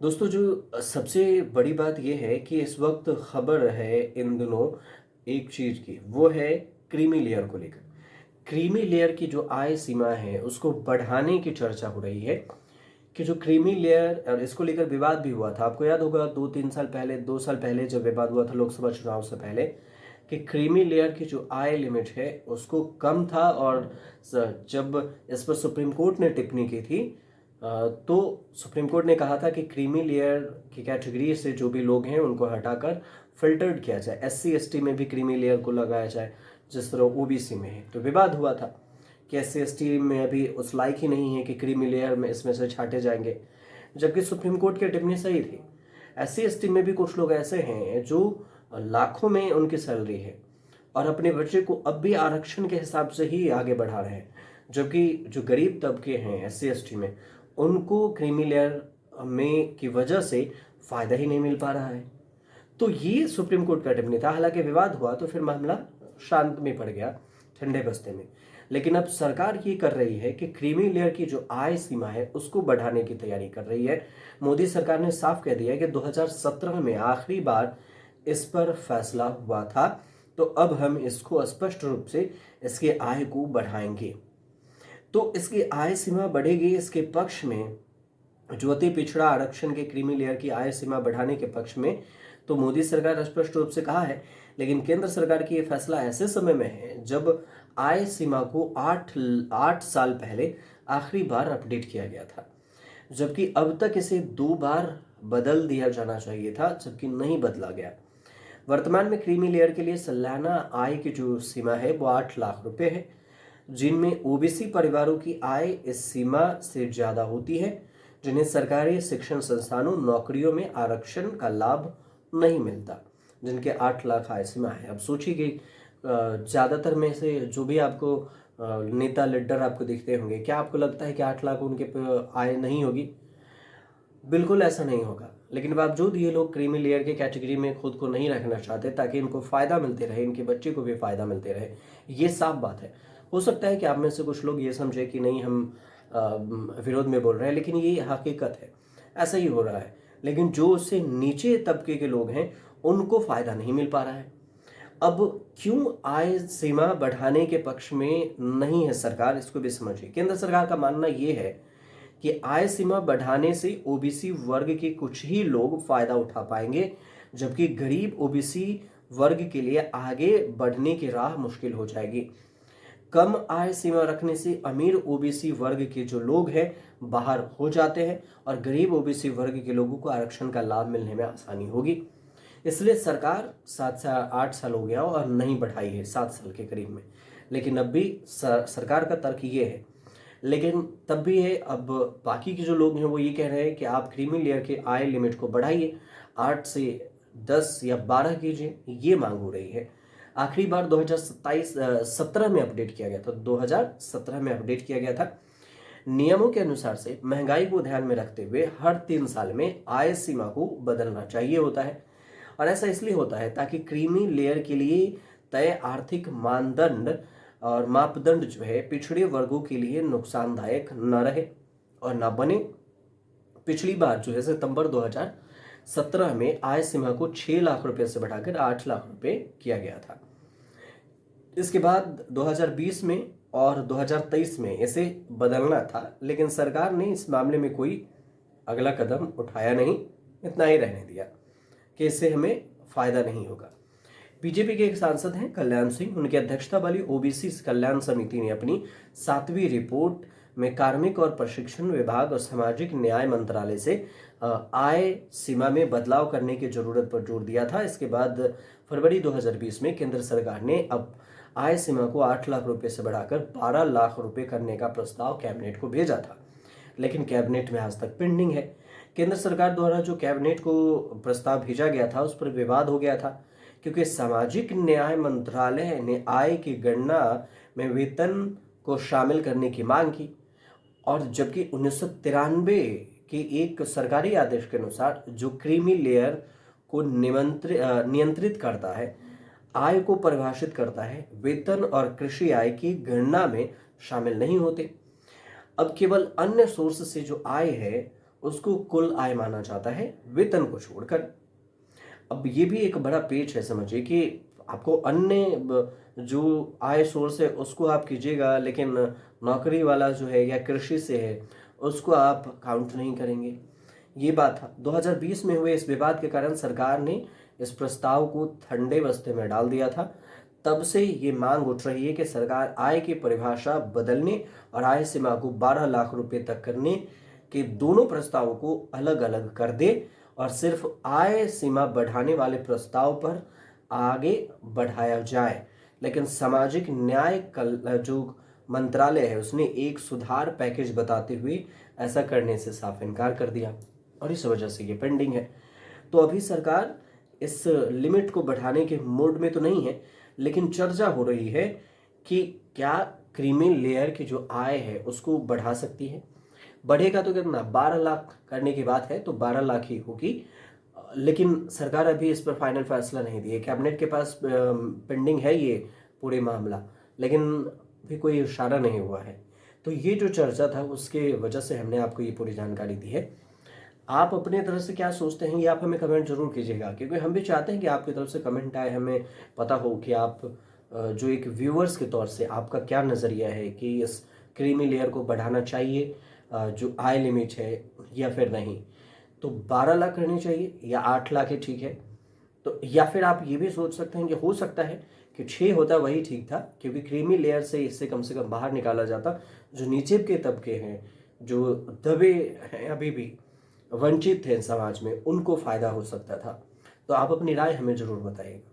दोस्तों जो सबसे बड़ी बात ये है कि इस वक्त खबर है इन दिनों एक चीज़ की, वो है क्रीमी लेयर को लेकर। क्रीमी लेयर की जो आय सीमा है उसको बढ़ाने की चर्चा हो रही है कि जो क्रीमी लेयर, और इसको लेकर विवाद भी हुआ था। आपको याद होगा 2-3 साल पहले, 2 साल पहले जब विवाद हुआ था लोकसभा चुनाव से पहले, कि क्रीमी लेयर की जो आय लिमिट है उसको कम था। और जब इस पर सुप्रीम कोर्ट ने टिप्पणी की थी, तो सुप्रीम कोर्ट ने कहा था कि क्रीमी लेयर की कैटेगरी से जो भी लोग हैं उनको हटाकर फिल्टर्ड किया जाए, एससी एसटी में भी क्रीमी लेयर को लगाया जाए जिस तरह ओबीसी में है। तो विवाद हुआ था कि एससी एसटी में अभी उस लायक ही नहीं है कि क्रीमी लेयर में इसमें से छाटे जाएंगे, जबकि सुप्रीम कोर्ट की टिप्पणी सही थी। एससी एसटी में भी कुछ लोग ऐसे हैं जो लाखों में उनकी सैलरी है और अपने बच्चे को अब भी आरक्षण के हिसाब से ही आगे बढ़ा रहे हैं, जबकि जो गरीब तबके हैं एससी एसटी में, उनको क्रीमी लेयर में की वजह से फायदा ही नहीं मिल पा रहा है। तो ये सुप्रीम कोर्ट का टिप्पणी था। हालांकि विवाद हुआ तो फिर मामला शांत में पड़ गया, ठंडे बस्ते में। लेकिन अब सरकार ये कर रही है कि क्रीमी लेयर की जो आय सीमा है उसको बढ़ाने की तैयारी कर रही है। मोदी सरकार ने साफ कह दिया है कि 2017 में आखिरी बार इस पर फैसला हुआ था, तो अब हम इसको स्पष्ट रूप से इसके आय को बढ़ाएंगे। तो इसकी आय सीमा बढ़ेगी, इसके पक्ष में जो अति पिछड़ा आरक्षण के क्रीमी लेयर की आय सीमा बढ़ाने के पक्ष में तो मोदी सरकार स्पष्ट रूप से कहा है। लेकिन केंद्र सरकार की यह फैसला ऐसे समय में है जब आय सीमा को 8 साल पहले आखिरी बार अपडेट किया गया था, जबकि अब तक इसे 2 बार बदल दिया जाना चाहिए था, जबकि नहीं बदला गया। वर्तमान में क्रीमी लेयर के लिए सालाना आय की जो सीमा है वो 8 लाख रुपए है, जिनमें ओबीसी परिवारों की आय इस सीमा से ज्यादा होती है, जिन्हें सरकारी शिक्षण संस्थानों नौकरियों में आरक्षण का लाभ नहीं मिलता, जिनके 8 लाख आय सीमा है। अब सोचिए कि ज्यादातर में से जो भी आपको नेता लीडर आपको दिखते होंगे, क्या आपको लगता है कि 8 लाख उनके आय नहीं होगी? बिल्कुल ऐसा नहीं होगा। लेकिन बावजूद ये लोग क्रीमी लेयर के कैटेगरी में खुद को नहीं रखना चाहते ताकि इनको फ़ायदा मिलते रहे, इनके बच्चे को भी फ़ायदा मिलते रहे। ये साफ बात है। हो सकता है कि आप में से कुछ लोग ये समझे कि नहीं, हम विरोध में बोल रहे हैं, लेकिन ये हकीकत है, ऐसा ही हो रहा है। लेकिन जो उससे नीचे तबके के लोग हैं उनको फ़ायदा नहीं मिल पा रहा है। अब क्यों आय सीमा बढ़ाने के पक्ष में नहीं है सरकार, इसको भी समझिए। केंद्र सरकार का मानना ये है कि आय सीमा बढ़ाने से ओबीसी वर्ग के कुछ ही लोग फायदा उठा पाएंगे, जबकि गरीब ओबीसी वर्ग के लिए आगे बढ़ने की राह मुश्किल हो जाएगी। कम आय सीमा रखने से अमीर ओबीसी वर्ग के जो लोग हैं बाहर हो जाते हैं और गरीब ओबीसी वर्ग के लोगों को आरक्षण का लाभ मिलने में आसानी होगी। इसलिए सरकार 7 से 8 साल हो गया और नहीं बढ़ाई है, 7 साल के करीब में। लेकिन अब भी सरकार का तर्क ये है। लेकिन तब भी है, अब बाकी के जो लोग हैं वो ये कह रहे हैं कि आप क्रीमी लेयर के आय लिमिट को बढ़ाइए, 8 से 10 या 12 कीजिए, ये मांग हो रही है। आखिरी बार 2017 में अपडेट किया गया था, 2017 में अपडेट किया गया था। नियमों के अनुसार से महंगाई को ध्यान में रखते हुए हर 3 साल में आय सीमा को बदलना चाहिए होता है। और ऐसा इसलिए होता है ताकि क्रीमी लेयर के लिए तय आर्थिक मानदंड और मापदंड जो है पिछड़े वर्गों के लिए नुकसानदायक न रहे और न बने। पिछली बार जो है सितंबर 2017 में आय सीमा को 6 लाख रुपए से बढ़ाकर 8 लाख रुपए किया गया था। इसके बाद 2020 में और 2023 में इसे बदलना था, लेकिन सरकार ने इस मामले में कोई अगला कदम उठाया नहीं, इतना ही रहने दिया कि इससे हमें फायदा नहीं होगा। बीजेपी के एक सांसद हैं कल्याण सिंह, उनकी अध्यक्षता वाली ओबीसी कल्याण समिति ने अपनी 7वीं रिपोर्ट में कार्मिक और प्रशिक्षण विभाग और सामाजिक न्याय मंत्रालय से आय सीमा में बदलाव करने की जरूरत पर जोर दिया था। इसके बाद फरवरी 2020 में केंद्र सरकार ने अब आय सीमा को 8 लाख रुपए से बढ़ाकर 12 लाख रुपए करने का प्रस्ताव कैबिनेट को भेजा था, लेकिन कैबिनेट में आज तक पेंडिंग है। केंद्र सरकार द्वारा जो कैबिनेट को प्रस्ताव भेजा गया था उस पर विवाद हो गया था, क्योंकि सामाजिक न्याय मंत्रालय ने आय की गणना में वेतन को शामिल करने की मांग की, और जबकि 1993 के एक सरकारी आदेश के अनुसार जो क्रीमी लेयर को नियंत्रित करता है, आय को परिभाषित करता है, वेतन और कृषि आय की गणना में शामिल नहीं होते। अब केवल अन्य सोर्स से जो आय है उसको कुल आय माना जाता है, वेतन को छोड़कर। अब ये भी एक बड़ा पेच है, समझिए कि आपको अन्य जो आय सोर्स है उसको आप कीजिएगा, लेकिन नौकरी वाला जो है या कृषि से है उसको आप काउंट नहीं करेंगे। ये बात था 2020 में हुए इस विवाद के कारण सरकार ने इस प्रस्ताव को ठंडे बस्ते में डाल दिया था। तब से ये मांग उठ रही है कि सरकार आय की परिभाषा बदलने और आय सीमा को 12 लाख रुपए तक करने के दोनों प्रस्तावों को अलग अलग कर दे और सिर्फ आय सीमा बढ़ाने वाले प्रस्ताव पर आगे बढ़ाया जाए। लेकिन सामाजिक न्याय जो मंत्रालय है उसने एक सुधार पैकेज बताते हुए ऐसा करने से साफ इनकार कर दिया और इस वजह से ये पेंडिंग है। तो अभी सरकार इस लिमिट को बढ़ाने के मूड में तो नहीं है, लेकिन चर्चा हो रही है कि क्या क्रीमी लेयर की जो आय है उसको बढ़ा सकती है। बढ़ेगा तो कितना, 12 लाख करने की बात है तो 12 लाख ही होगी। लेकिन सरकार अभी इस पर फाइनल फैसला नहीं दिए, कैबिनेट के पास पेंडिंग है ये पूरे मामला, लेकिन भी कोई इशारा नहीं हुआ है। तो ये जो चर्चा था उसके वजह से हमने आपको ये पूरी जानकारी दी है। आप अपने तरफ से क्या सोचते हैं ये आप हमें कमेंट जरूर कीजिएगा, क्योंकि हम भी चाहते हैं कि आपकी तरफ से कमेंट आए, हमें पता हो कि आप जो एक व्यूअर्स के तौर से आपका क्या नज़रिया है कि इस क्रीमी लेयर को बढ़ाना चाहिए जो आय लिमिट है, या फिर नहीं। तो 12 लाख करनी चाहिए या 8 लाख ही ठीक है। तो या फिर आप ये भी सोच सकते हैं कि हो सकता है कि 6 होता वही ठीक था, क्योंकि क्रीमी लेयर से इससे कम से कम बाहर निकाला जाता। जो नीचे के तबके हैं, जो दबे हैं, अभी भी वंचित थे समाज में, उनको फ़ायदा हो सकता था। तो आप अपनी राय हमें ज़रूर बताइएगा।